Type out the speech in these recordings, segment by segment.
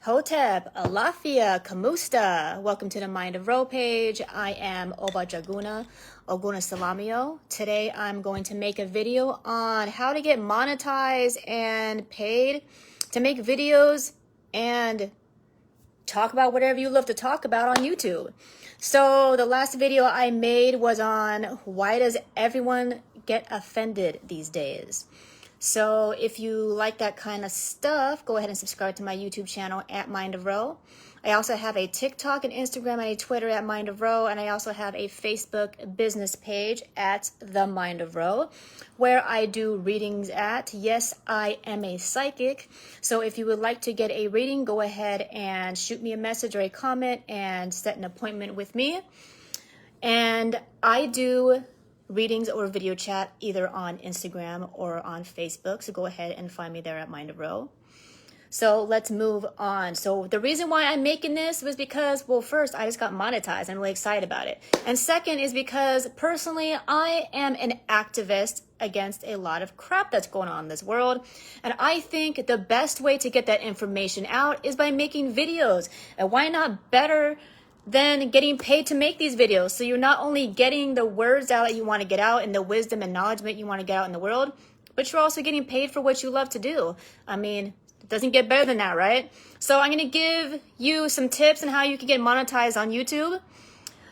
Hotep, Alafia, Kamusta. Welcome to the Mind of Ro page. I am Oba Jaguna, Oguna Salamio. Today I'm going to make a video on how to get monetized and paid to make videos and talk about whatever you love to talk about on YouTube. So the last video I made was on why does everyone get offended these days? So if you like that kind of stuff, go ahead and subscribe to my YouTube channel at Mind of Ro. I also have a TikTok and Instagram and a Twitter at Mind of Ro, and I also have a Facebook business page at The Mind of Ro, where I do readings at. Yes, I am a psychic. So if you would like to get a reading, go ahead and shoot me a message or a comment and set an appointment with me. And I do readings or video chat either on Instagram or on Facebook. So go ahead and find me there at Mind of Ro. So let's move on. So the reason why I'm making this was because, well, first, I just got monetized. I'm really excited about it. And second is because personally, I am an activist against a lot of crap that's going on in this world. And I think the best way to get that information out is by making videos. And why not better than getting paid to make these videos? So you're not only getting the words out that you want to get out and the wisdom and knowledge that you want to get out in the world, but you're also getting paid for what you love to do. I mean, it doesn't get better than that, right? So I'm going to give you some tips on how you can get monetized on YouTube.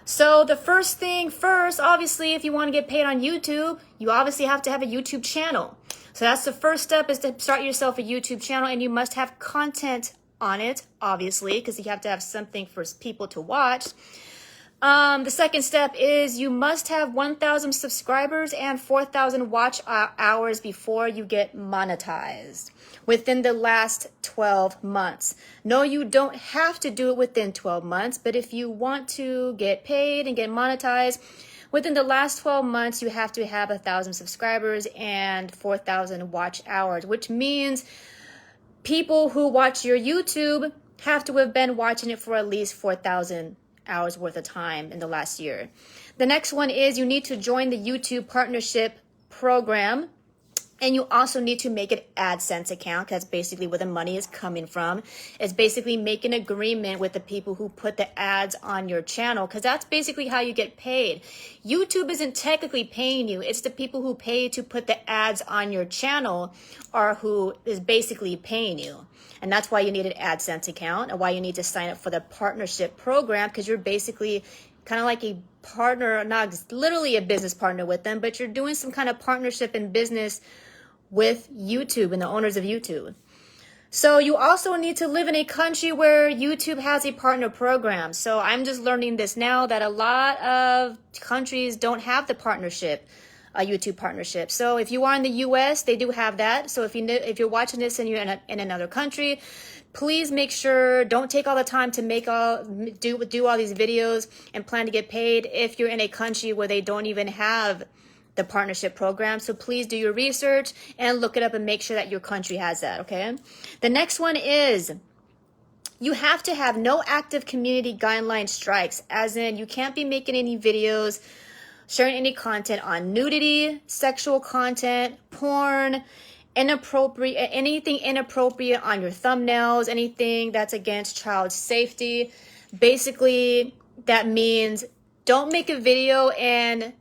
So the first thing first, obviously, if you want to get paid on YouTube, you obviously have to have a YouTube channel. So that's the first step, is to start yourself a YouTube channel, and you must have content on it, obviously, because you have to have something for people to watch. The second step is you must have 1,000 subscribers and 4,000 watch hours before you get monetized within the last 12 months. No, you don't have to do it within 12 months, but if you want to get paid and get monetized within the last 12 months, you have to have 1,000 subscribers and 4,000 watch hours, which means people who watch your YouTube have to have been watching it for at least 4,000 hours worth of time in the last year. The next one is you need to join the YouTube partnership program. And you also need to make an AdSense account, because that's basically where the money is coming from. It's basically make an agreement with the people who put the ads on your channel, because that's basically how you get paid. YouTube isn't technically paying you. It's the people who pay to put the ads on your channel are who is basically paying you. And that's why you need an AdSense account, and why you need to sign up for the partnership program, because you're basically kind of like a partner, not literally a business partner with them, but you're doing some kind of partnership in business with YouTube and the owners of YouTube. So you also need to live in a country where YouTube has a partner program. So I'm just learning this now, that a lot of countries don't have the partnership, YouTube partnership. So if you are in the US, they do have that. So if you're watching this and you're in another country, please make sure, don't take all the time to do all these videos and plan to get paid if you're in a country where they don't even have the partnership program. So please do your research and look it up and make sure that your country has that, okay? The next one is you have to have no active community guideline strikes, as in you can't be making any videos, sharing any content on nudity, sexual content, porn, anything inappropriate on your thumbnails, anything that's against child safety. Basically, that means don't make a video and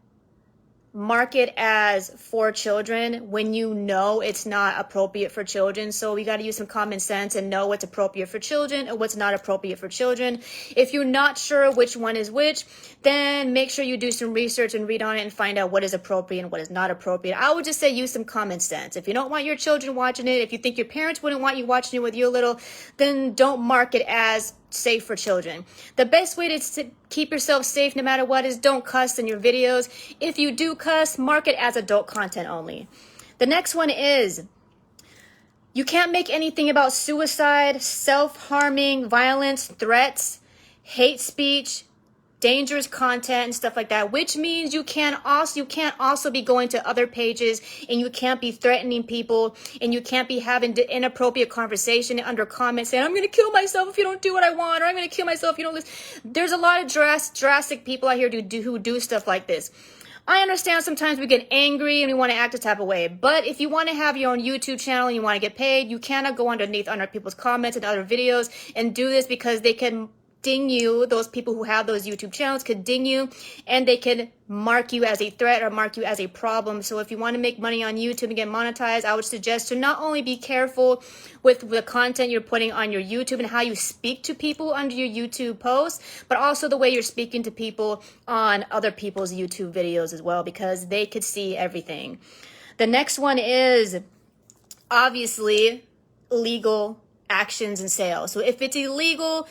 mark it as for children when you know it's not appropriate for children. So we got to use some common sense and know what's appropriate for children and what's not appropriate for children. If you're not sure which one is which, then make sure you do some research and read on it and find out what is appropriate and what is not appropriate. I would just say use some common sense. If you don't want your children watching it, if you think your parents wouldn't want you watching it with you little, then don't mark it as safe for children. The best way to keep yourself safe no matter what is don't cuss in your videos. If you do cuss, mark it as adult content only. The next one is you can't make anything about suicide, self-harming, violence, threats, hate speech, dangerous content and stuff like that, which means you can't also be going to other pages, and you can't be threatening people, and you can't be having inappropriate conversation under comments saying, I'm going to kill myself if you don't do what I want, or I'm going to kill myself if you don't listen. There's a lot of drastic people out here who do stuff like this. I understand sometimes we get angry and we want to act a type of way, but if you want to have your own YouTube channel and you want to get paid, you cannot go underneath other people's comments and other videos and do this, because they can ding you. Those people who have those YouTube channels could ding you, and they can mark you as a threat or mark you as a problem. So if you want to make money on YouTube and get monetized, I would suggest to not only be careful with the content you're putting on your YouTube and how you speak to people under your YouTube posts, but also the way you're speaking to people on other people's YouTube videos as well, because they could see everything. The next one is obviously legal actions and sales. So if it's illegal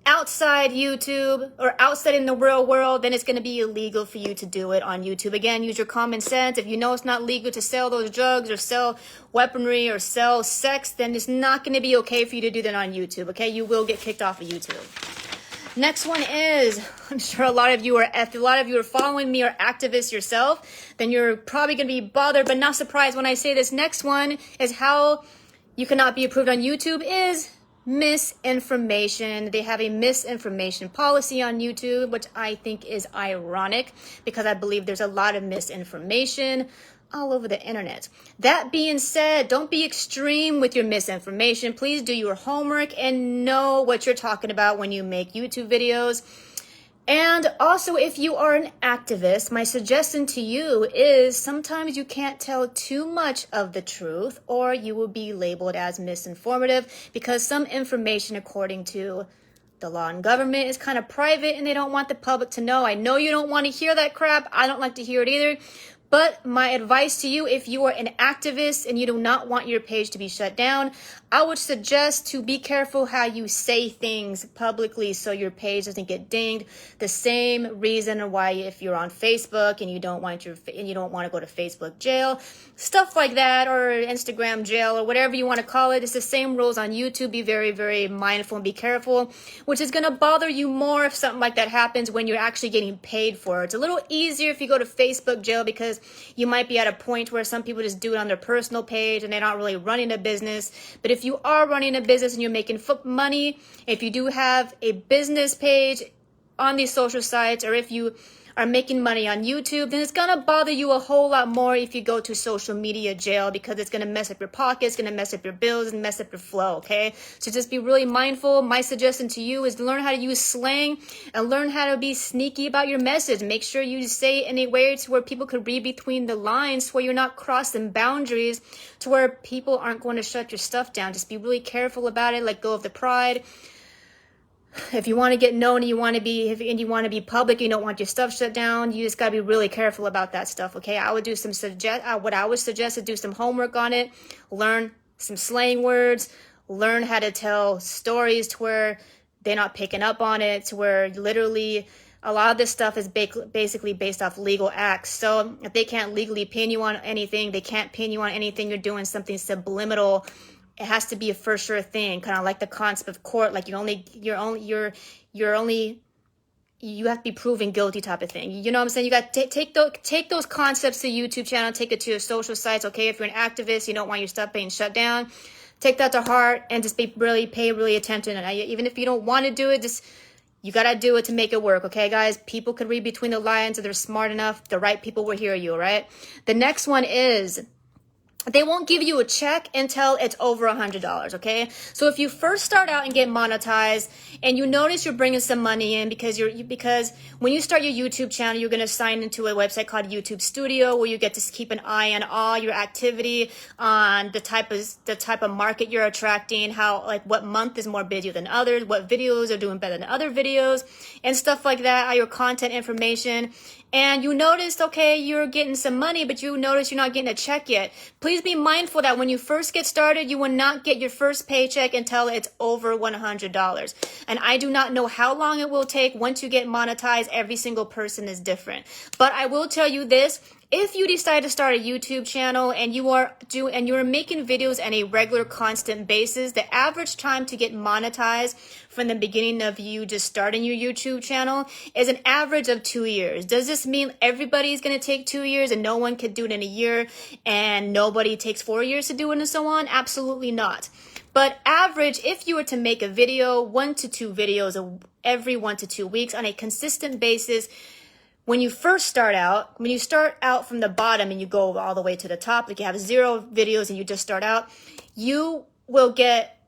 outside YouTube or outside in the real world, then it's going to be illegal for you to do it on YouTube. Again, use your common sense. If you know it's not legal to sell those drugs or sell weaponry or sell sex, then it's not going to be okay for you to do that on YouTube. Okay, you will get kicked off of YouTube. Next one is, I'm sure if a lot of you are following me or activists yourself, then you're probably going to be bothered but not surprised when I say this next one is how you cannot be approved on YouTube is misinformation. They have a misinformation policy on YouTube, which I think is ironic because I believe there's a lot of misinformation all over the internet. That being said, don't be extreme with your misinformation. Please do your homework and know what you're talking about when you make YouTube videos. And also, if you are an activist, my suggestion to you is sometimes you can't tell too much of the truth or you will be labeled as misinformative, because some information, according to the law and government, is kind of private and they don't want the public to know. I know you don't want to hear that crap. I don't like to hear it either. But my advice to you, if you are an activist and you do not want your page to be shut down, I would suggest to be careful how you say things publicly so your page doesn't get dinged. The same reason why if you're on Facebook and you don't want to go to Facebook jail, stuff like that, or Instagram jail, or whatever you want to call it. It's the same rules on YouTube. Be very, very mindful and be careful, which is going to bother you more if something like that happens when you're actually getting paid for it. It's a little easier if you go to Facebook jail because you might be at a point where some people just do it on their personal page and they're not really running a business. But if you are running a business and you're making money, if you do have a business page on these social sites, or if you are making money on YouTube, then it's going to bother you a whole lot more if you go to social media jail, because it's going to mess up your pockets, going to mess up your bills, and mess up your flow, okay? So just be really mindful. My suggestion to you is learn how to use slang and learn how to be sneaky about your message. Make sure you say it in a way to where people could read between the lines, where you're not crossing boundaries, to where people aren't going to shut your stuff down. Just be really careful about it. Let go of the pride. If you want to get known and you want to be public, you don't want your stuff shut down, you just got to be really careful about that stuff, okay? I would what I would suggest is do some homework on it, learn some slang words, learn how to tell stories to where they're not picking up on it, to where literally a lot of this stuff is basically based off legal acts. So if they can't legally pin you on anything, they can't pin you on anything, you're doing something subliminal. It has to be a for sure thing, kind of like the concept of court. Like you have to be proven guilty type of thing. You know what I'm saying? You got to take those concepts to YouTube channel, take it to your social sites. Okay, if you're an activist, you don't want your stuff being shut down, take that to heart and just pay really attention. And even if you don't want to do it, you got to do it to make it work. Okay, guys, people could read between the lines, and they're smart enough. The right people will hear you. All right. The next one is, they won't give you a check until it's over $100, okay? So if you first start out and get monetized and you notice you're bringing some money in because when you start your YouTube channel, you're going to sign into a website called YouTube Studio, where you get to keep an eye on all your activity, on the type of market you're attracting, what month is more busy than others, what videos are doing better than other videos, and stuff like that, all your content information. And you noticed, okay, you're getting some money, but you notice you're not getting a check yet. Please be mindful that when you first get started, you will not get your first paycheck until it's over $100. And I do not know how long it will take once you get monetized. Every single person is different. But I will tell you this. If you decide to start a YouTube channel and you're making videos on a regular, constant basis, the average time to get monetized from the beginning of you just starting your YouTube channel is an average of 2 years. Does this mean everybody's going to take 2 years and no one could do it in a year and nobody takes 4 years to do it and so on? Absolutely not. But average, if you were to make a video, 1 to 2 videos every 1 to 2 weeks on a consistent basis, when you first start out, when you start out from the bottom and you go all the way to the top, like you have 0 videos and you just start out, you will get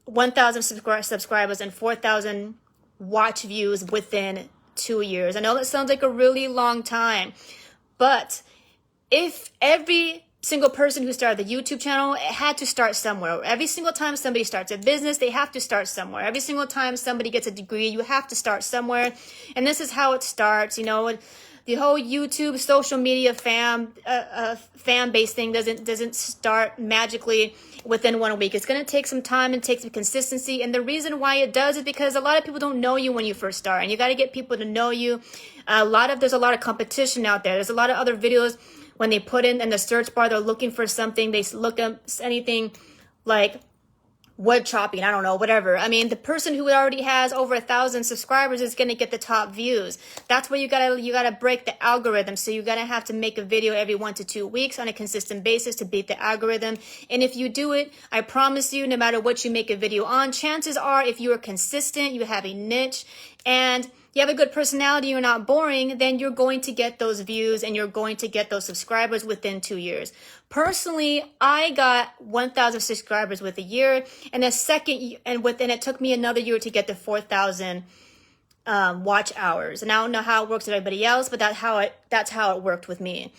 1,000 subscribers and 4,000 watch views within 2 years. I know that sounds like a really long time, but if every single person who started the YouTube channel, it had to start somewhere. Every single time somebody starts a business, they have to start somewhere. Every single time somebody gets a degree, you have to start somewhere. And this is how it starts. You know, the whole YouTube social media fan base thing doesn't start magically within 1 week. It's going to take some time and take some consistency. And the reason why it does is because a lot of people don't know you when you first start, and you got to get people to know you. There's a lot of competition out there. There's a lot of other videos. When they put in the search bar, they're looking for something. They look up anything like wood chopping, I don't know, whatever. I mean, the person who already has over 1,000 subscribers is going to get the top views. That's where you gotta break the algorithm. So you're gonna have to make a video every 1 to 2 weeks on a consistent basis to beat the algorithm. And if you do it, I promise you, no matter what you make a video on, chances are if you are consistent, you have a niche, and you have a good personality, you're not boring, then you're going to get those views and you're going to get those subscribers within 2 years. Personally, I got 1,000 subscribers within a year, and it took me another year to get to 4,000 watch hours. And I don't know how it works with everybody else, but that's how it worked with me.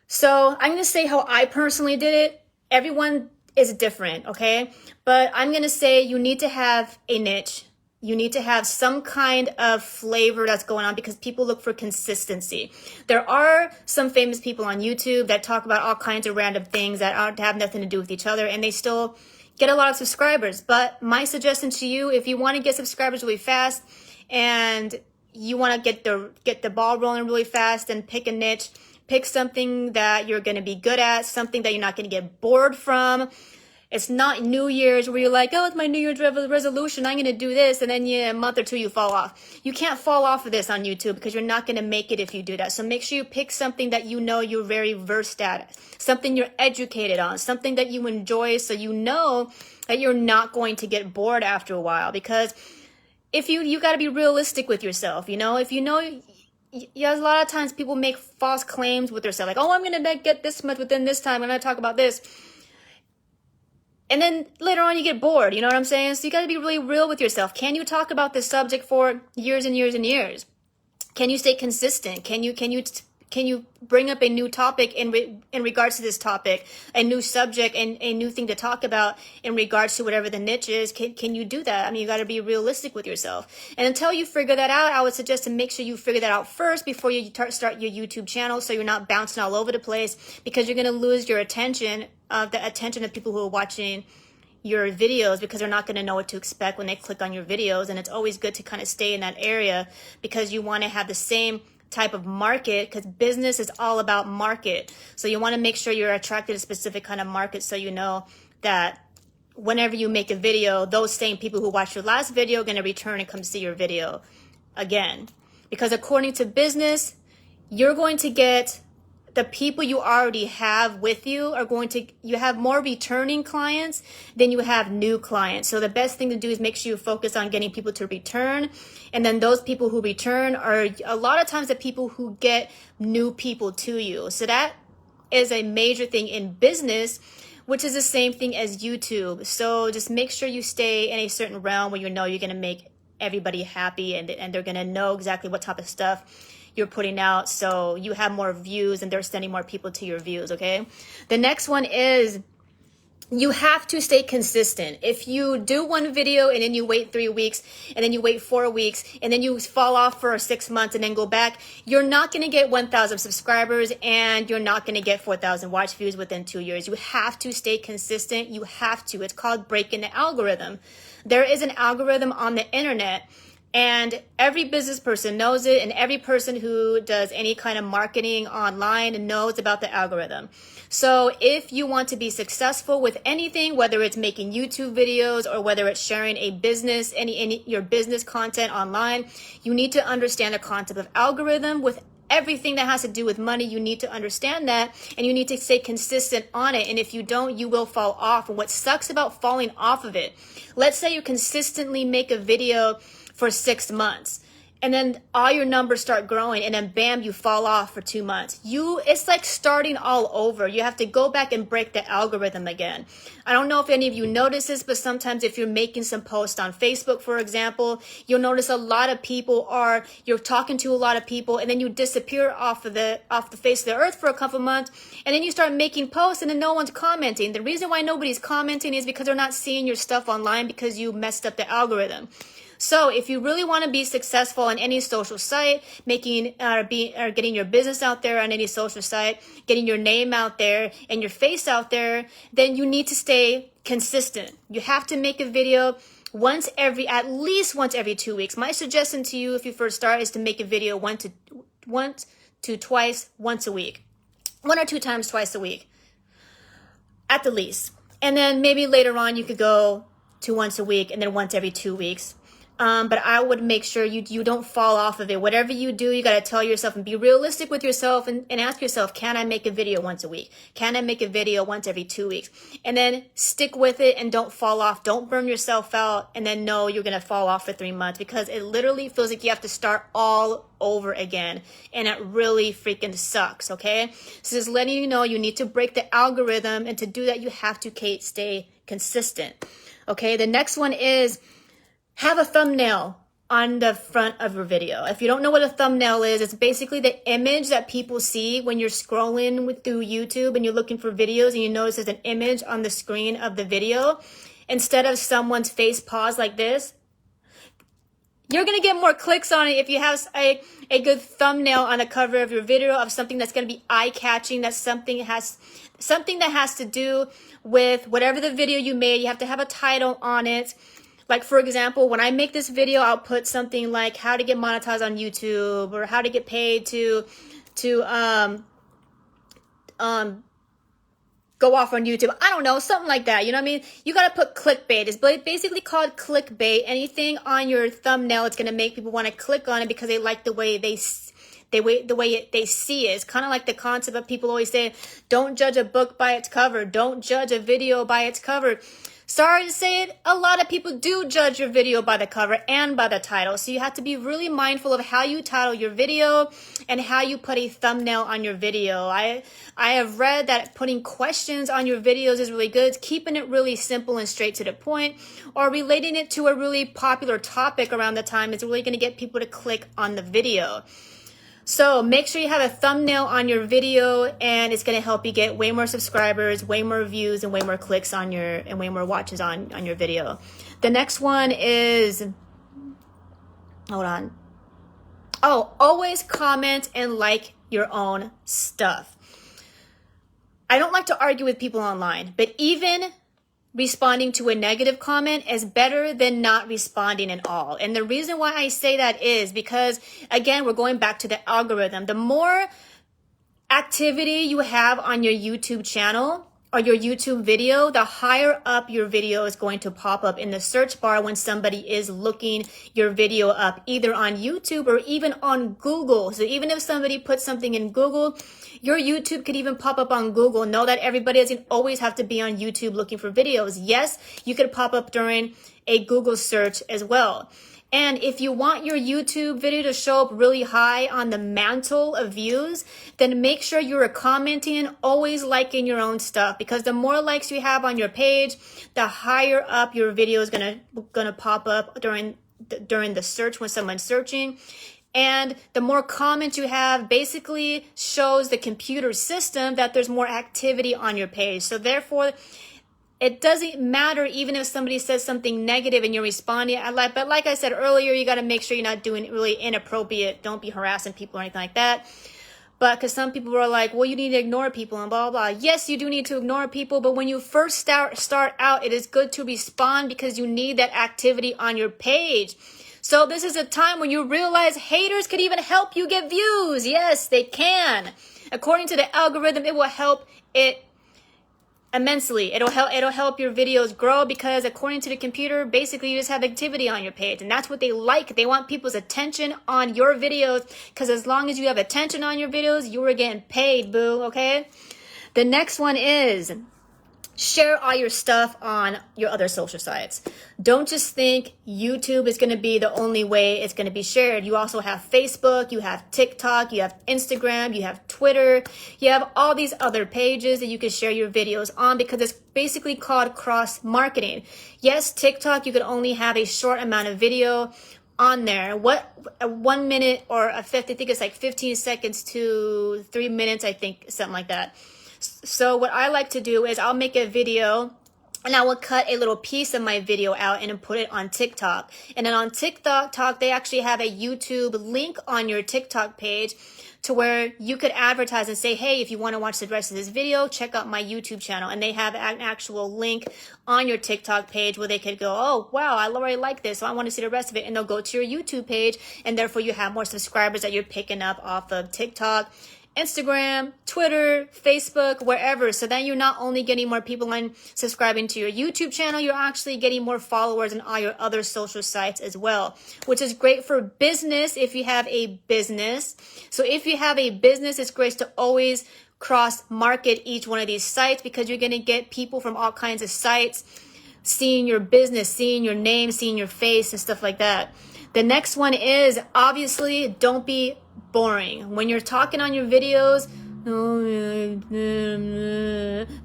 So I'm gonna say how I personally did it. Everyone is different, okay? But I'm gonna say you need to have a niche. You need to have some kind of flavor that's going on because people look for consistency. There are some famous people on YouTube that talk about all kinds of random things that have nothing to do with each other, and they still get a lot of subscribers. But my suggestion to you, if you want to get subscribers really fast and you want to get the ball rolling really fast and pick a niche, pick something that you're going to be good at, something that you're not going to get bored from. It's not New Year's where you're like, oh, it's my New Year's resolution, I'm going to do this, and then a month or two you fall off. You can't fall off of this on YouTube because you're not going to make it if you do that. So make sure you pick something that you know you're very versed at, something you're educated on, something that you enjoy, so you know that you're not going to get bored after a while. Because if you got to be realistic with yourself, you know, if you know, a lot of times people make false claims with themselves, like, oh, I'm going to get this much within this time, I'm going to talk about this. And then later on you get bored, you know what I'm saying? So you got to be really real with yourself. Can you talk about this subject for years and years and years? Can you stay consistent? Can you bring up a new topic in regards to this topic, a new subject and a new thing to talk about in regards to whatever the niche is? Can you do that? I mean, you got to be realistic with yourself. And until you figure that out, I would suggest to make sure you figure that out first before you start your YouTube channel, so you're not bouncing all over the place, because you're going to lose your attention, the attention of people who are watching your videos, because they're not going to know what to expect when they click on your videos. And it's always good to kind of stay in that area because you want to have the same type of market, because business is all about market. So you want to make sure you're attracted to a specific kind of market, so you know that whenever you make a video, those same people who watched your last video are going to return and come see your video again. Because according to business, you're going to get the people you already have with you you have more returning clients than you have new clients. So the best thing to do is make sure you focus on getting people to return. And then those people who return are a lot of times the people who get new people to you. So that is a major thing in business, which is the same thing as YouTube. So just make sure you stay in a certain realm where you know you're going to make everybody happy, and they're going to know exactly what type of stuff you're putting out, so you have more views and they're sending more people to your views, okay? The next one is you have to stay consistent. If you do one video and then you wait 3 weeks and then you wait 4 weeks and then you fall off for 6 months and then go back, you're not going to get 1,000 subscribers and you're not going to get 4,000 watch views within 2 years. You have to stay consistent. You have to. It's called breaking the algorithm. There is an algorithm on the internet, and every business person knows it, and every person who does any kind of marketing online knows about the algorithm. So if you want to be successful with anything, whether it's making YouTube videos or whether it's sharing a business, your business content online, you need to understand the concept of algorithm. With everything that has to do with money, you need to understand that, and you need to stay consistent on it. And if you don't, you will fall off. And what sucks about falling off of it, let's say you consistently make a video for 6 months and then all your numbers start growing, and then bam, you fall off for 2 months. It's like starting all over. You have to go back and break the algorithm again. I don't know if any of you notice this, but sometimes if you're making some posts on Facebook, for example, you'll notice a lot of people you're talking to a lot of people, and then you disappear off the face of the earth for a couple months, and then you start making posts, and then no one's commenting. The reason why nobody's commenting is because they're not seeing your stuff online because you messed up the algorithm. So if you really want to be successful on any social site, getting your business out there on any social site, getting your name out there and your face out there, then you need to stay consistent. You have to make a video at least once every 2 weeks. My suggestion to you if you first start is to make a video once to twice a week. 1 or 2 times twice a week at the least. And then maybe later on you could go to once a week and then once every 2 weeks. But I would make sure you don't fall off of it. Whatever you do, you got to tell yourself and be realistic with yourself and ask yourself, can I make a video once a week? Can I make a video once every 2 weeks? And then stick with it and don't fall off. Don't burn yourself out and then know you're going to fall off for 3 months, because it literally feels like you have to start all over again. And it really freaking sucks, okay? So just letting you know you need to break the algorithm. And to do that, you have to stay consistent, okay? The next one is have a thumbnail on the front of your video. If you don't know what a thumbnail is, it's basically the image that people see when you're scrolling through YouTube and you're looking for videos and you notice there's an image on the screen of the video. Instead of someone's face paused like this, you're going to get more clicks on it if you have a good thumbnail on the cover of your video of something that's going to be eye-catching, that's something that has to do with whatever the video you made. You have to have a title on it. Like, for example, when I make this video, I'll put something like how to get monetized on YouTube, or how to get paid to go off on YouTube. I don't know, something like that. You know what I mean? You got to put clickbait. It's basically called clickbait. Anything on your thumbnail, it's going to make people want to click on it because they like the way they see it. It's kind of like the concept of people always say, don't judge a book by its cover. Don't judge a video by its cover. Sorry to say it, a lot of people do judge your video by the cover and by the title. So you have to be really mindful of how you title your video and how you put a thumbnail on your video. I have read that putting questions on your videos is really good. Keeping it really simple and straight to the point, or relating it to a really popular topic around the time is really going to get people to click on the video. So make sure you have a thumbnail on your video, and it's going to help you get way more subscribers, way more views, and way more clicks and way more watches on your video. The next one is, hold on. Oh, always comment and like your own stuff. I don't like to argue with people online, but even responding to a negative comment is better than not responding at all. And the reason why I say that is because, again, we're going back to the algorithm. The more activity you have on your YouTube channel or your YouTube video, the higher up your video is going to pop up in the search bar when somebody is looking your video up, either on YouTube or even on Google. So even if somebody puts something in Google, your YouTube could even pop up on Google. Know that everybody doesn't always have to be on YouTube looking for videos. Yes, you could pop up during a Google search as well. And if you want your YouTube video to show up really high on the mantle of views, then make sure you're commenting, always liking your own stuff, because the more likes you have on your page, the higher up your video is gonna pop up during the search when someone's searching. And the more comments you have basically shows the computer system that there's more activity on your page. So therefore, it doesn't matter even if somebody says something negative and you're responding. But like I said earlier, you got to make sure you're not doing really inappropriate. Don't be harassing people or anything like that. But because some people are like, well, you need to ignore people and blah, blah, blah. Yes, you do need to ignore people. But when you first start out, it is good to respond because you need that activity on your page. So this is a time when you realize haters could even help you get views. Yes, they can. According to the algorithm, it will help it immensely. It'll help your videos grow because according to the computer, basically you just have activity on your page, and that's what they like. They want people's attention on your videos because as long as you have attention on your videos, you are getting paid, boo, okay? The next one is share all your stuff on your other social sites. Don't just think YouTube is going to be the only way it's going to be shared. You also have Facebook, you have TikTok, you have Instagram, you have Twitter, you have all these other pages that you can share your videos on, because it's basically called cross marketing. Yes, TikTok, you could only have a short amount of video on there. What a 1 minute or a 50, I think it's like 15 seconds to 3 minutes, I think, something like that. So what I like to do is I'll make a video and I will cut a little piece of my video out and put it on TikTok. And then on TikTok, they actually have a YouTube link on your TikTok page to where you could advertise and say, hey, if you want to watch the rest of this video, check out my YouTube channel. And they have an actual link on your TikTok page where they could go, oh, wow, I already like this, so I want to see the rest of it. And they'll go to your YouTube page, and therefore you have more subscribers that you're picking up off of TikTok, Instagram, Twitter, Facebook, wherever. So then you're not only getting more people on subscribing to your YouTube channel, you're actually getting more followers on all your other social sites as well, which is great for business if you have a business. So if you have a business, it's great to always cross market each one of these sites, because you're going to get people from all kinds of sites seeing your business, seeing your name, seeing your face and stuff like that. The next one is, obviously, don't be boring. When you're talking on your videos,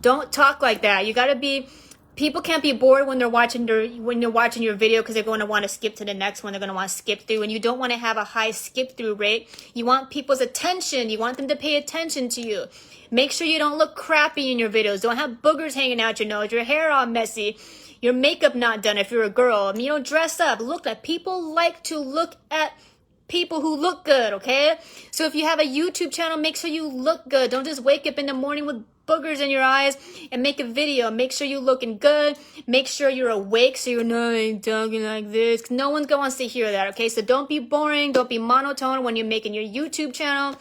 don't talk like that. You got to be, people can't be bored when they're watching your video, because they're going to want to skip to the next one. They're going to want to skip through, and you don't want to have a high skip through rate. You want people's attention. You want them to pay attention to you. Make sure you don't look crappy in your videos. Don't have boogers hanging out your nose, your hair all messy, your makeup not done if you're a girl. You know, dress up. Look at people, like to look at people who look good, okay? So if you have a YouTube channel, make sure you look good. Don't just wake up in the morning with boogers in your eyes and make a video. Make sure you're looking good. Make sure you're awake, so you're not talking like this. No one wants to hear that, okay? So don't be boring. Don't be monotone when you're making your YouTube channel.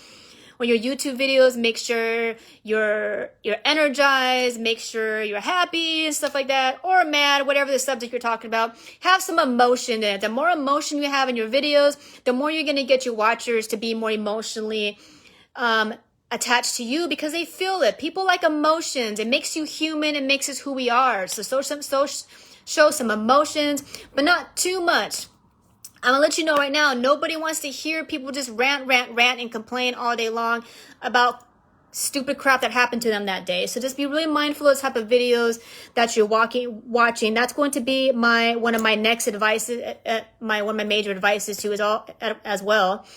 When your YouTube videos, make sure you're energized, make sure you're happy and stuff like that, or mad, whatever the subject you're talking about. Have some emotion in it. The more emotion you have in your videos, the more you're going to get your watchers to be more emotionally attached to you, because they feel it. People like emotions. It makes you human. It makes us who we are. So show some emotions, but not too much. I'm going to let you know right now, nobody wants to hear people just rant and complain all day long about stupid crap that happened to them that day. So just be really mindful of the type of videos that you're watching. That's going to be one of my next advices, one of my major advices too, as well.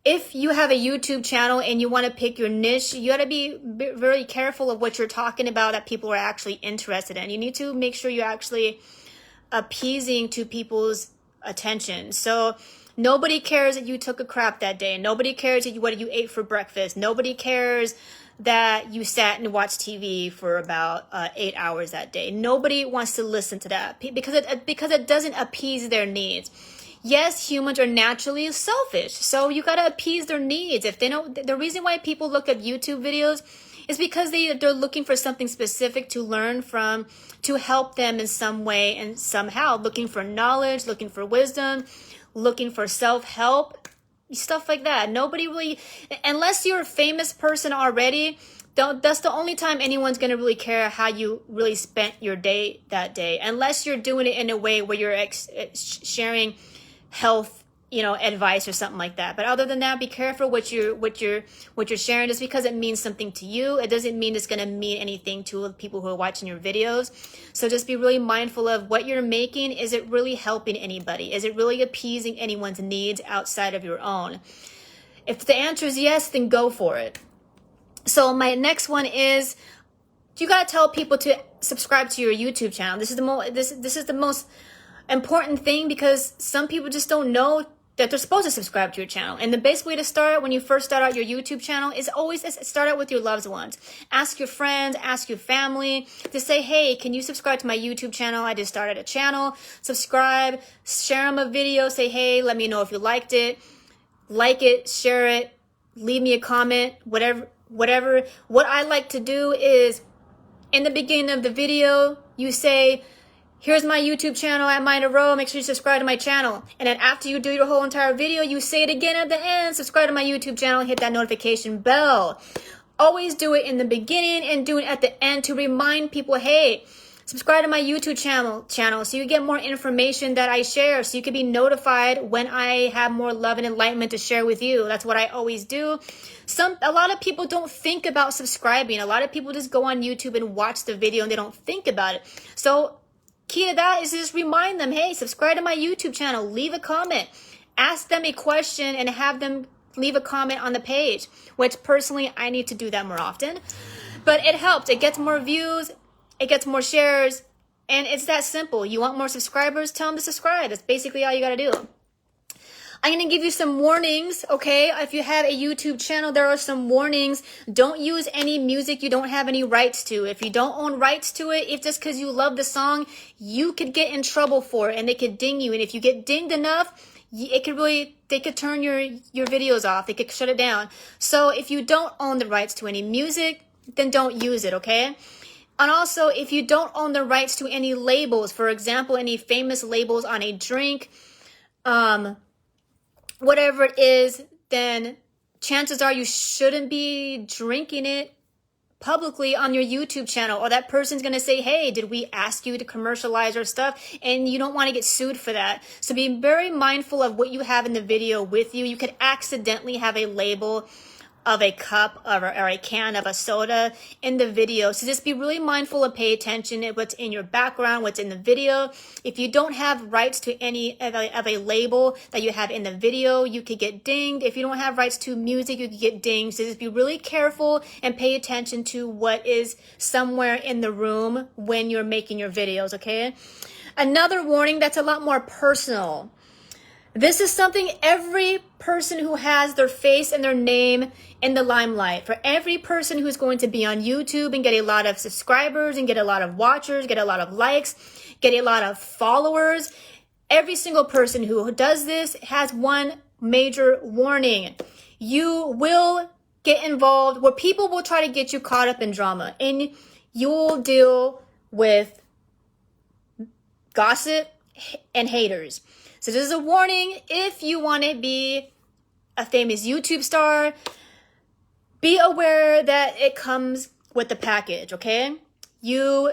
If you have a YouTube channel and you want to pick your niche, you got to be very careful of what you're talking about that people are actually interested in. You need to make sure you're actually appeasing to people's attention. So nobody cares that you took a crap that day. Nobody cares what you ate for breakfast. Nobody cares that you sat and watched TV for about 8 hours that day. Nobody wants to listen to that because it doesn't appease their needs. Yes, humans are naturally selfish, so you got to appease their needs. If they know, the reason why people look at YouTube videos is because they're looking for something specific to learn from, to help them in some way and somehow, looking for knowledge, looking for wisdom, looking for self-help, stuff like that. Nobody really, unless you're a famous person already, that's the only time anyone's going to really care how you really spent your day that day, unless you're doing it in a way where you're sharing health, advice or something like that. But other than that, be careful what you're sharing. Just because it means something to you, it doesn't mean it's going to mean anything to people who are watching your videos. So just be really mindful of what you're making. Is it really helping anybody? Is it really appeasing anyone's needs outside of your own? If the answer is yes, then go for it. So my next one is, you got to tell people to subscribe to your YouTube channel. This is the most important thing, because some people just don't know that they're supposed to subscribe to your channel. And the best way to start when you first start out your YouTube channel is always start out with your loved ones. Ask your friends, ask your family to say, hey, can you subscribe to my YouTube channel? I just started a channel. Subscribe, share them a video, say, hey, let me know if you liked it. Like it, share it, leave me a comment, whatever. What I like to do is, in the beginning of the video, you say, here's my YouTube channel at Mind a Row. Make sure you subscribe to my channel. And then after you do your whole entire video, you say it again at the end. Subscribe to my YouTube channel. Hit that notification bell. Always do it in the beginning and do it at the end to remind people, hey, subscribe to my YouTube channel so you get more information that I share, so you can be notified when I have more love and enlightenment to share with you. That's what I always do. A lot of people don't think about subscribing. A lot of people just go on YouTube and watch the video and they don't think about it. So key to that is just remind them, hey, subscribe to my YouTube channel, leave a comment, ask them a question and have them leave a comment on the page, which personally I need to do that more often. But it helps. It gets more views, it gets more shares, and it's that simple. You want more subscribers? Tell them to subscribe. That's basically all you got to do. I'm going to give you some warnings, okay? If you have a YouTube channel, there are some warnings. Don't use any music you don't have any rights to. If you don't own rights to it, if just because you love the song, you could get in trouble for it and they could ding you. And if you get dinged enough, they could turn your videos off. They could shut it down. So if you don't own the rights to any music, then don't use it, okay? And also, if you don't own the rights to any labels, for example, any famous labels on a drink, whatever it is, then chances are you shouldn't be drinking it publicly on your YouTube channel, or that person's going to say, hey, did we ask you to commercialize our stuff? And you don't want to get sued for that. So be very mindful of what you have in the video with you. You could accidentally have a label of a cup or a can of a soda in the video. So just be really mindful and pay attention to what's in your background, what's in the video. If you don't have rights to any of a label that you have in the video, you could get dinged. If you don't have rights to music, you could get dinged. So just be really careful and pay attention to what is somewhere in the room when you're making your videos, okay? Another warning that's a lot more personal. This is something every person who has their face and their name in the limelight, for every person who's going to be on YouTube and get a lot of subscribers and get a lot of watchers, get a lot of likes, get a lot of followers, every single person who does this has one major warning. You will get involved where people will try to get you caught up in drama, and you'll deal with gossip and haters. So this is a warning. If you want to be a famous YouTube star, be aware that it comes with the package, okay? You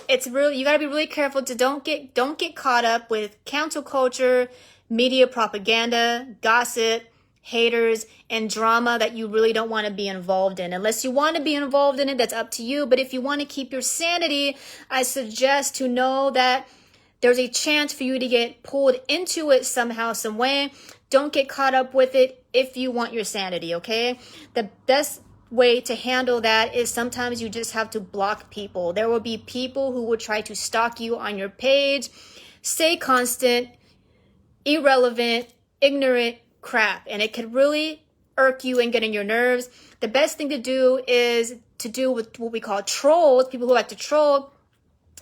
gotta be really careful to don't get caught up with cancel culture, media propaganda, gossip, haters, and drama that you really don't want to be involved in. Unless you want to be involved in it, that's up to you. But if you want to keep your sanity, I suggest to know that there's a chance for you to get pulled into it somehow, some way. Don't get caught up with it if you want your sanity, okay? The best way to handle that is sometimes you just have to block people. There will be people who will try to stalk you on your page, say constant, irrelevant, ignorant crap, and it could really irk you and get in your nerves. The best thing to do is to do with what we call trolls, people who like to troll.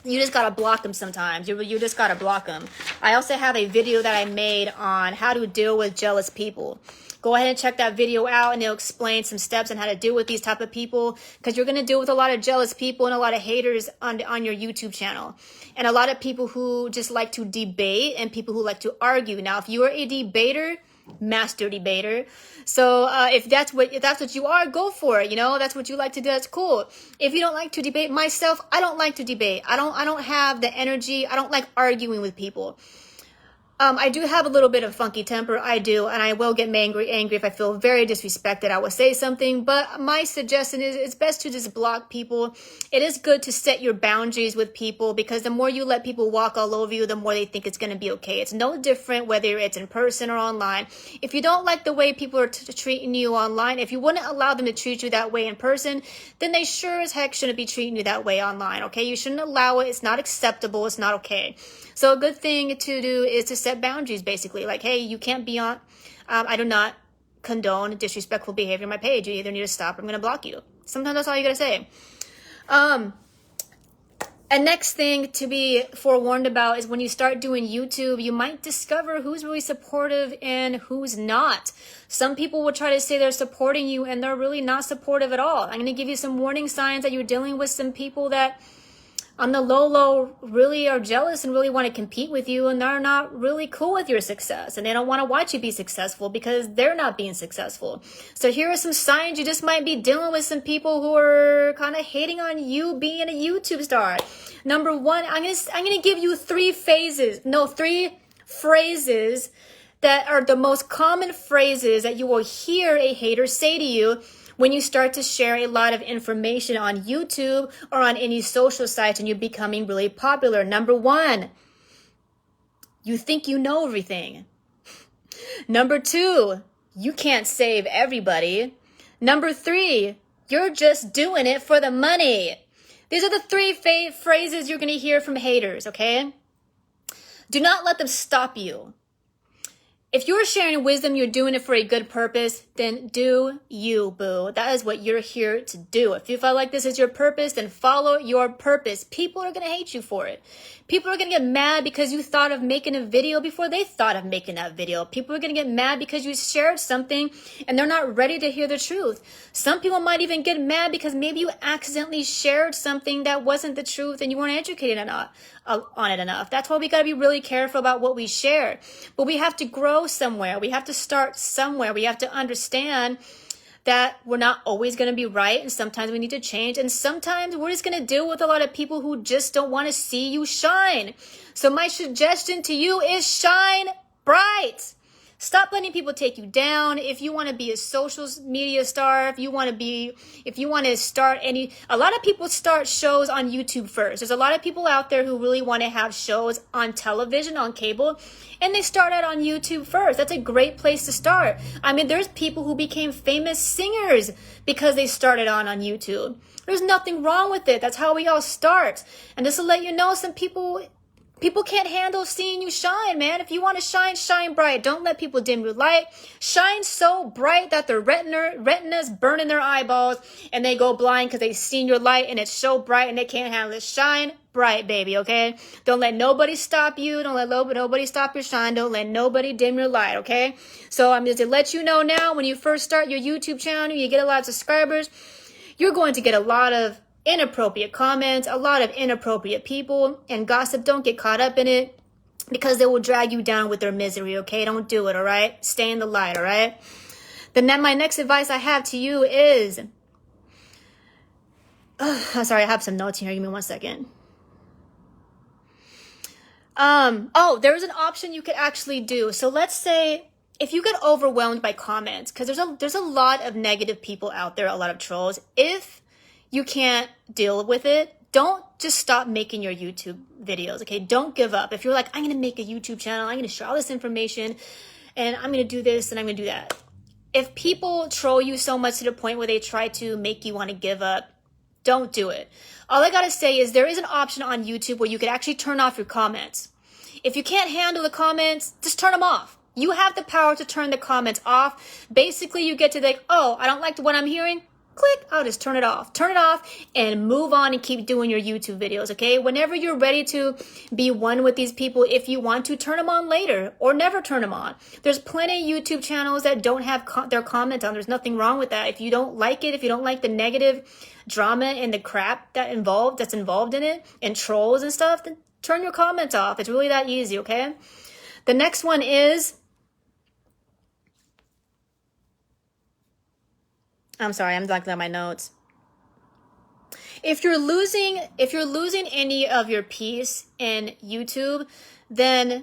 You just got to block them sometimes. You just got to block them. I also have a video that I made on how to deal with jealous people. Go ahead and check that video out, and it'll explain some steps on how to deal with these type of people, because you're going to deal with a lot of jealous people and a lot of haters on your YouTube channel, and a lot of people who just like to debate and people who like to argue. Now, if you are a debater, master debater, so if that's what you are, go for it. You know, that's what you like to do, that's cool. If you don't like to debate, myself, I don't like to debate. I don't have the energy. I don't like arguing with people. I do have a little bit of funky temper, I do, and I will get angry if I feel very disrespected. I will say something, but my suggestion is it's best to just block people. It is good to set your boundaries with people, because the more you let people walk all over you, the more they think it's going to be okay. It's no different whether it's in person or online. If you don't like the way people are treating you online, if you wouldn't allow them to treat you that way in person, then they sure as heck shouldn't be treating you that way online, okay? You shouldn't allow it. It's not acceptable. It's not okay. So a good thing to do is to set boundaries, basically. Like, hey, you can't be on, I do not condone disrespectful behavior on my page. You either need to stop or I'm going to block you. Sometimes that's all you got to say. A next thing to be forewarned about is when you start doing YouTube, you might discover who's really supportive and who's not. Some people will try to say they're supporting you and they're really not supportive at all. I'm going to give you some warning signs that you're dealing with some people that on the low really are jealous and really want to compete with you, and they're not really cool with your success, and they don't want to watch you be successful because they're not being successful. So here are some signs you just might be dealing with some people who are kind of hating on you being a YouTube star. Number one, I'm gonna give you three phrases that are the most common phrases that you will hear a hater say to you when you start to share a lot of information on YouTube or on any social sites and you're becoming really popular. Number one, you think you know everything. Number two, you can't save everybody. Number three, you're just doing it for the money. These are the three phrases you're going to hear from haters, okay? Do not let them stop you. If you're sharing wisdom, you're doing it for a good purpose, then do you, boo. That is what you're here to do. If you feel like this is your purpose, then follow your purpose. People are going to hate you for it. People are going to get mad because you thought of making a video before they thought of making that video. People are going to get mad because you shared something and they're not ready to hear the truth. Some people might even get mad because maybe you accidentally shared something that wasn't the truth and you weren't educated on it enough. That's why we got to be really careful about what we share. But we have to grow somewhere. We have to start somewhere. We have to understand that we're not always going to be right, and sometimes we need to change, and sometimes we're just going to deal with a lot of people who just don't want to see you shine. So my suggestion to you is shine bright. Stop letting people take you down. If you want to be a social media star, if you want to start a lot of people start shows on YouTube first. There's a lot of people out there who really want to have shows on television, on cable, and they start out on YouTube first. That's a great place to start. I mean, there's people who became famous singers because they started on YouTube. There's nothing wrong with it. That's how we all start. And just to let you know, some people can't handle seeing you shine, man. If you want to shine, shine bright. Don't let people dim your light. Shine so bright that their retina's burning their eyeballs and they go blind because they've seen your light and it's so bright and they can't handle it. Shine bright, baby, okay? Don't let nobody stop you. Don't let nobody stop your shine. Don't let nobody dim your light, okay? So I'm just to let you know now, when you first start your YouTube channel, you get a lot of subscribers, you're going to get a lot of inappropriate comments, a lot of inappropriate people, and gossip. Don't get caught up in it because they will drag you down with their misery, okay? Don't do it, all right? Stay in the light, all right? Then my next advice I have to you is, I'm sorry, I have some notes here. Give me 1 second. There's an option you could actually do. So let's say if you get overwhelmed by comments, because there's a lot of negative people out there, a lot of trolls. If you can't deal with it, don't just stop making your YouTube videos, okay? Don't give up. If you're like, I'm going to make a YouTube channel, I'm going to share all this information, and I'm going to do this, and I'm going to do that. If people troll you so much to the point where they try to make you want to give up, don't do it. All I got to say is there is an option on YouTube where you could actually turn off your comments. If you can't handle the comments, just turn them off. You have the power to turn the comments off. Basically, you get to like, oh, I don't like what I'm hearing. Click, I'll just turn it off. Turn it off and move on and keep doing your YouTube videos, okay? Whenever you're ready to be one with these people, if you want to, turn them on later or never turn them on. There's plenty of YouTube channels that don't have their comments on. There's nothing wrong with that. If you don't like it, if you don't like the negative drama and the crap that's involved in it and trolls and stuff, then turn your comments off. It's really that easy, okay? The next one is, I'm sorry, I'm looking at my notes. If you're losing any of your peace in YouTube, then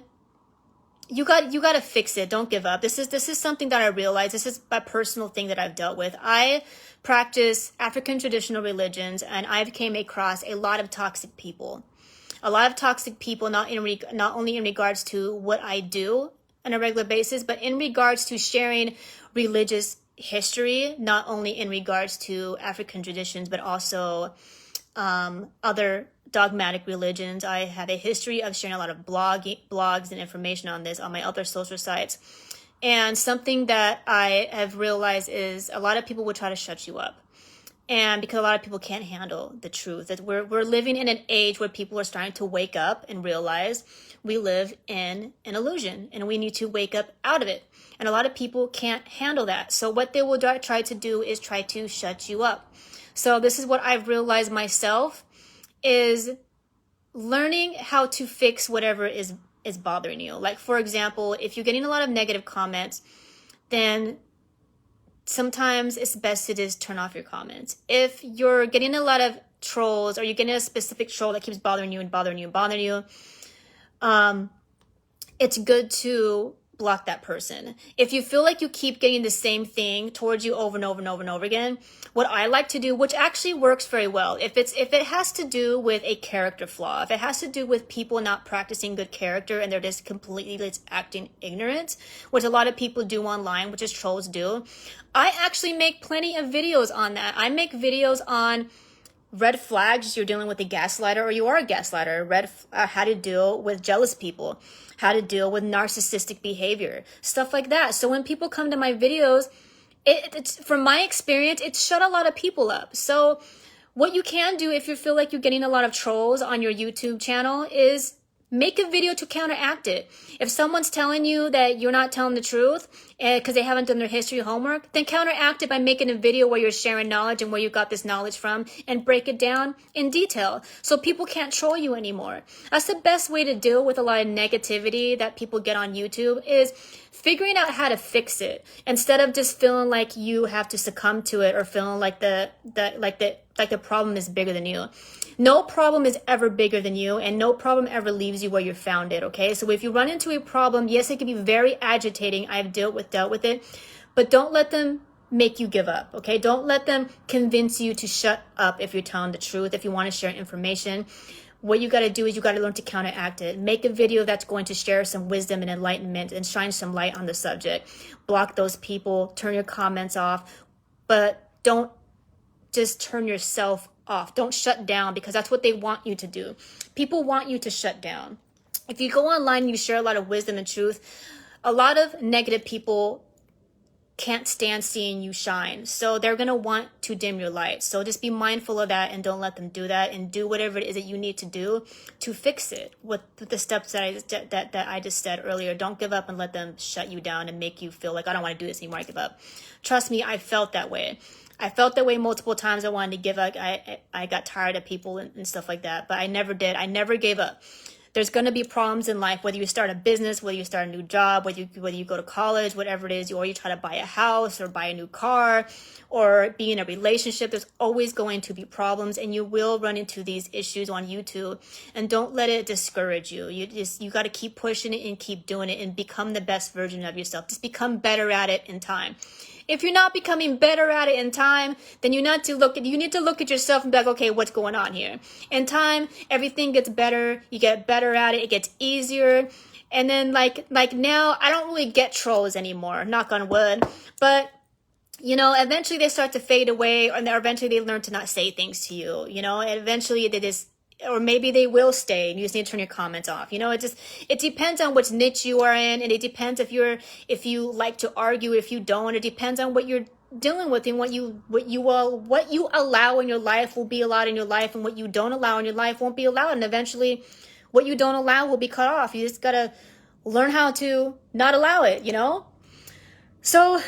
you got to fix it. Don't give up. This is something that I realized. This is a personal thing that I've dealt with. I practice African traditional religions, and I've came across a lot of toxic people. A lot of toxic people, not only in regards to what I do on a regular basis, but in regards to sharing religious history, not only in regards to African traditions, but also other dogmatic religions. I have a history of sharing a lot of blogs and information on this on my other social sites. And something that I have realized is a lot of people will try to shut you up. And because a lot of people can't handle the truth, that we're living in an age where people are starting to wake up and realize we live in an illusion and we need to wake up out of it. And a lot of people can't handle that. So what they will try to do is try to shut you up. So this is what I've realized myself is learning how to fix whatever is bothering you. Like, for example, if you're getting a lot of negative comments, then sometimes it's best to just turn off your comments. If you're getting a lot of trolls, or you're getting a specific troll that keeps bothering you and bothering you and bothering you, it's good to block that person. If you feel like you keep getting the same thing towards you over and over and over and over again, what I like to do, which actually works very well, if it has to do with a character flaw, if it has to do with people not practicing good character and they're just completely acting ignorant, which a lot of people do online, which is trolls do, I actually make plenty of videos on that. I make videos on red flags, you're dealing with a gaslighter or you are a gaslighter, how to deal with jealous people, how to deal with narcissistic behavior, stuff like that. So when people come to my videos, it's from my experience, it's shut a lot of people up. So what you can do if you feel like you're getting a lot of trolls on your YouTube channel is make a video to counteract it. If someone's telling you that you're not telling the truth because they haven't done their history homework, then counteract it by making a video where you're sharing knowledge and where you got this knowledge from and break it down in detail so people can't troll you anymore. That's the best way to deal with a lot of negativity that people get on YouTube, is figuring out how to fix it instead of just feeling like you have to succumb to it or feeling like the problem is bigger than you. No problem is ever bigger than you, and no problem ever leaves you where you found it, okay? So if you run into a problem, yes, it can be very agitating. I've dealt with it, but don't let them make you give up, okay? Don't let them convince you to shut up if you're telling the truth, if you want to share information. What you got to do is you got to learn to counteract it. Make a video that's going to share some wisdom and enlightenment and shine some light on the subject. Block those people, turn your comments off, but don't just turn yourself off. Don't shut down, because that's what they want you to do. People want you to shut down. If you go online and you share a lot of wisdom and truth, a lot of negative people can't stand seeing you shine. So they're going to want to dim your light. So just be mindful of that and don't let them do that, and do whatever it is that you need to do to fix it with the steps that I just said earlier. Don't give up and let them shut you down and make you feel like, I don't want to do this anymore, I give up. Trust me, I felt that way. I felt that way multiple times. I wanted to give up. I got tired of people and stuff like that, but I never did. I never gave up. There's going to be problems in life, whether you start a business, whether you start a new job, whether you go to college, whatever it is, or you try to buy a house or buy a new car or be in a relationship. There's always going to be problems, and you will run into these issues on YouTube, and don't let it discourage you. You got to keep pushing it and keep doing it and become the best version of yourself. Just become better at it in time. If you're not becoming better at it in time, then you need to look at yourself and be like, okay, what's going on here? In time, everything gets better. You get better at it. It gets easier. And then like now, I don't really get trolls anymore, knock on wood. But, eventually they start to fade away, or eventually they learn to not say things to you, and eventually they just, or maybe they will stay and you just need to turn your comments off. It depends on which niche you are in, and it depends if you like to argue, if you don't. It depends on what you're dealing with, and what you allow in your life will be allowed in your life, and what you don't allow in your life won't be allowed. And eventually what you don't allow will be cut off. You just gotta learn how to not allow it, So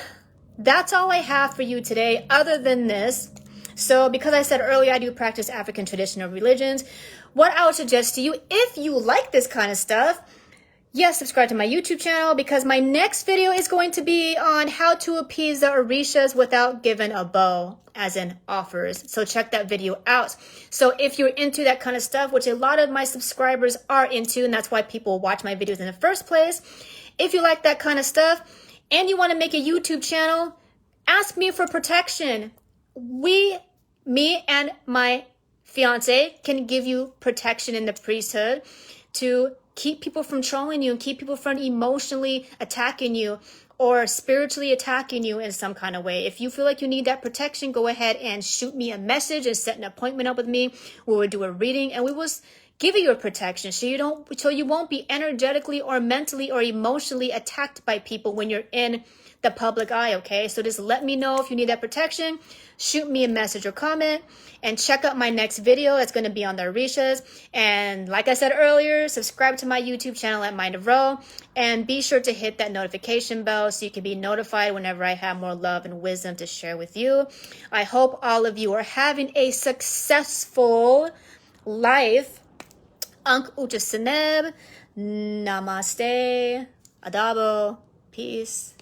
that's all I have for you today, other than this. So because I said earlier I do practice African traditional religions, what I would suggest to you, if you like this kind of stuff, yes, subscribe to my YouTube channel, because my next video is going to be on how to appease the Orishas without giving a bow, as in offers. So check that video out. So if you're into that kind of stuff, which a lot of my subscribers are into, and that's why people watch my videos in the first place, if you like that kind of stuff and you want to make a YouTube channel, ask me for protection. Me and my fiance can give you protection in the priesthood to keep people from trolling you and keep people from emotionally attacking you or spiritually attacking you in some kind of way. If you feel like you need that protection, go ahead and shoot me a message and set an appointment up with me. We will do a reading and we will give you a protection so you won't be energetically or mentally or emotionally attacked by people when you're in the public eye, okay? So just let me know if you need that protection. Shoot me a message or comment, and check out my next video. That's going to be on the Orishas. And like I said earlier, subscribe to my YouTube channel at Mind of Ro, and be sure to hit that notification bell so you can be notified whenever I have more love and wisdom to share with you. I hope all of you are having a successful life. Ankh Uchasaneb. Namaste. Adabo. Peace.